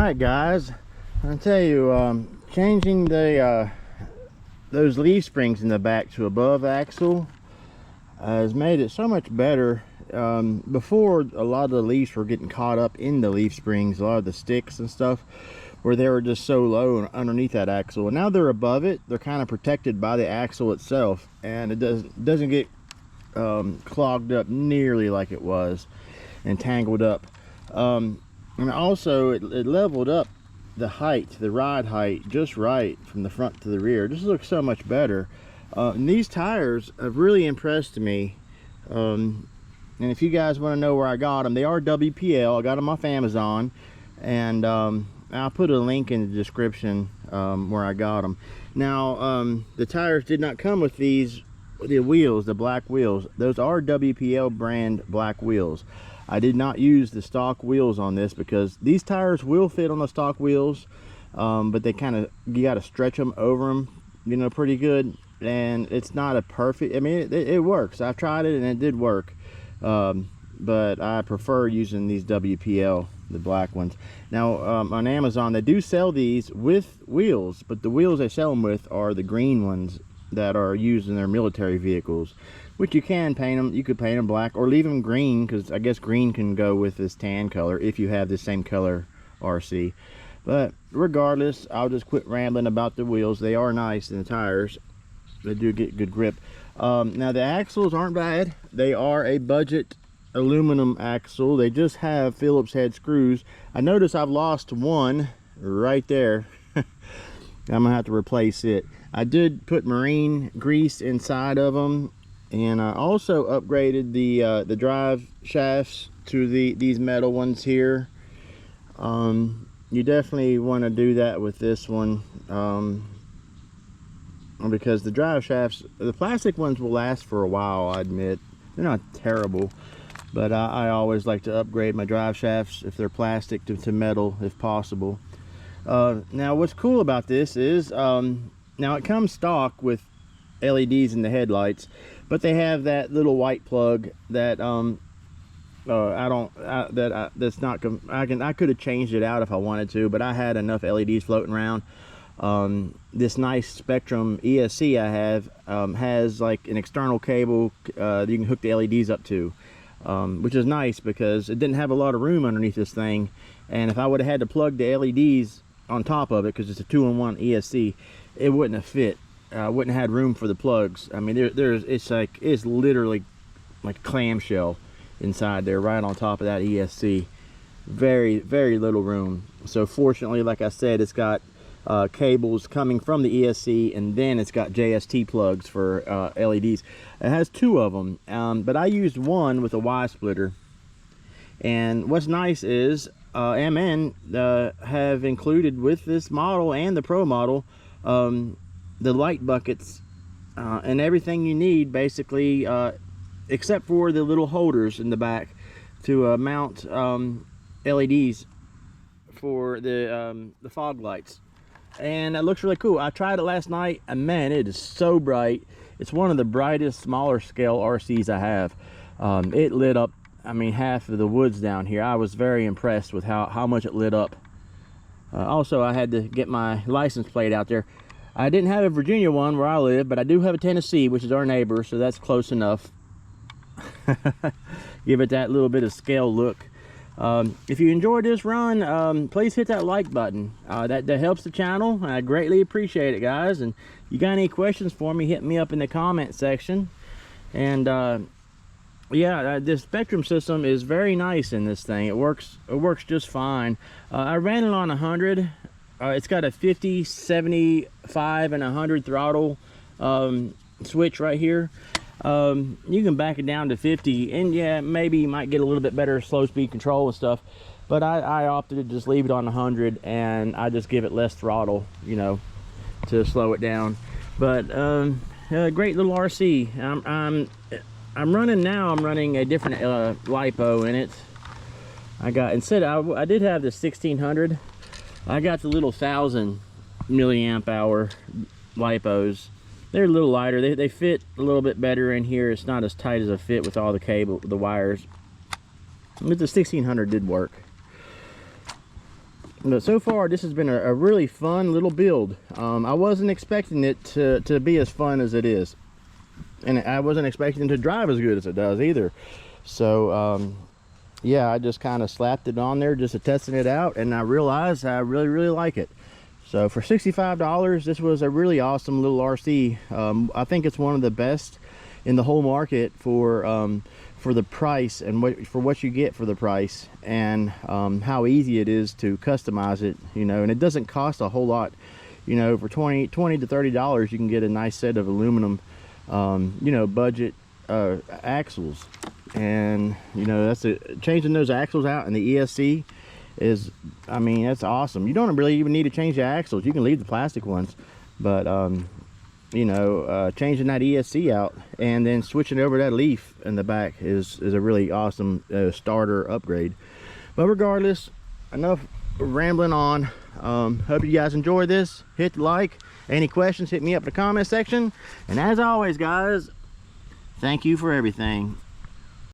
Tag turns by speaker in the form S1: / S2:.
S1: Alright guys, I'll tell you, changing the those leaf springs in the back to above axle has made it so much better. Before, a lot of the leaves were getting caught up in the leaf springs, a lot of the sticks and stuff, where they were just so low underneath that axle. And now they're above it, they're kind of protected by the axle itself, and it doesn't get clogged up nearly like it was and tangled up. And also it leveled up the height, the ride height, just right from the front to the rear. This looks so much better. And these tires have really impressed me. And if you guys want to know where I got them, they are WPL. I got them off Amazon, and I'll put a link in the description where I got them. Now, the tires did not come with the wheels, the black wheels. Those are WPL brand black wheels. I did not use the stock wheels on this because these tires will fit on the stock wheels, but they kind of, you got to stretch them over them, you know, pretty good. And it's not a perfect, I mean, it works. I've tried it and it did work, but I prefer using these WPL, the black ones. Now, on Amazon, they do sell these with wheels, but the wheels they sell them with are the green ones that are used in their military vehicles, which you can paint them. You could paint them black or leave them green, because I guess green can go with this tan color if you have the same color RC. But regardless, I'll just quit rambling about the wheels. They are nice, and the tires, they do get good grip. Now the axles aren't bad. They are a budget aluminum axle. They just have Phillips head screws. I notice I've lost one right there. I'm gonna have to replace it. I did put marine grease inside of them, and I also upgraded the drive shafts to these metal ones here. You definitely want to do that with this one, because the drive shafts, the plastic ones will last for a while. I admit they're not terrible, but I always like to upgrade my drive shafts if they're plastic to metal if possible. Now what's cool about this is, now it comes stock with LEDs in the headlights, but they have that little white plug that that's not, I could have changed it out if I wanted to, but I had enough LEDs floating around. This nice Spektrum ESC I have has like an external cable that you can hook the LEDs up to, which is nice because it didn't have a lot of room underneath this thing, and if I would have had to plug the LEDs on top of it, because it's a 2-in-1 ESC, it wouldn't have fit. Wouldn't have had room for the plugs. I mean, it's literally like clamshell inside there, right on top of that ESC. Very, very little room. So fortunately, like I said, it's got cables coming from the ESC, and then it's got JST plugs for LEDs. It has 2 of them, but I used one with a Y splitter. And what's nice is MN have included with this model and the Pro model the light buckets and everything you need, basically, except for the little holders in the back to mount LEDs for the fog lights. And it looks really cool. I tried it last night, and man, it is so bright. It's one of the brightest smaller scale RCs I have. It lit up, I mean, half of the woods down here. I was very impressed with how much it lit up. Also, I had to get my license plate out there. I didn't have a Virginia one where I live, but I do have a Tennessee, which is our neighbor, so that's close enough. Give it that little bit of scale look. If you enjoyed this run, please hit that like button. That helps the channel. I greatly appreciate it, guys. And you got any questions for me, hit me up in the comment section. And yeah, this Spektrum system is very nice in this thing. It works just fine. I ran it on 100. It's got a 50, 75, and 100 throttle switch right here. You can back it down to 50, and yeah, maybe you might get a little bit better slow speed control and stuff, but I opted to just leave it on 100, and I just give it less throttle, you know, to slow it down. But great little RC. I'm running a different lipo in it. I got, instead I did have the 1600, I got the little 1000 milliamp hour lipos. They're a little lighter. They fit a little bit better in here. It's not as tight as a fit with all the cable, the wires. But the 1600 did work. But so far, this has been a really fun little build. I wasn't expecting it to be as fun as it is. And I wasn't expecting it to drive as good as it does either. So, yeah, I just kind of slapped it on there just to testing it out. And I realized I really, really like it. So for $65, this was a really awesome little RC. I think it's one of the best in the whole market for the price and for what you get for the price, and how easy it is to customize it, you know. And it doesn't cost a whole lot, you know. For $20 to $30 you can get a nice set of aluminum you know, budget axles. And you know, that's changing those axles out in the ESC is, I mean, that's awesome. You don't really even need to change the axles. You can leave the plastic ones, but you know, changing that ESC out and then switching over that leaf in the back is a really awesome starter upgrade. But regardless, enough rambling on. Hope you guys enjoyed this. Hit the like. Any questions, hit me up in the comment section. And as always, guys, thank you for everything.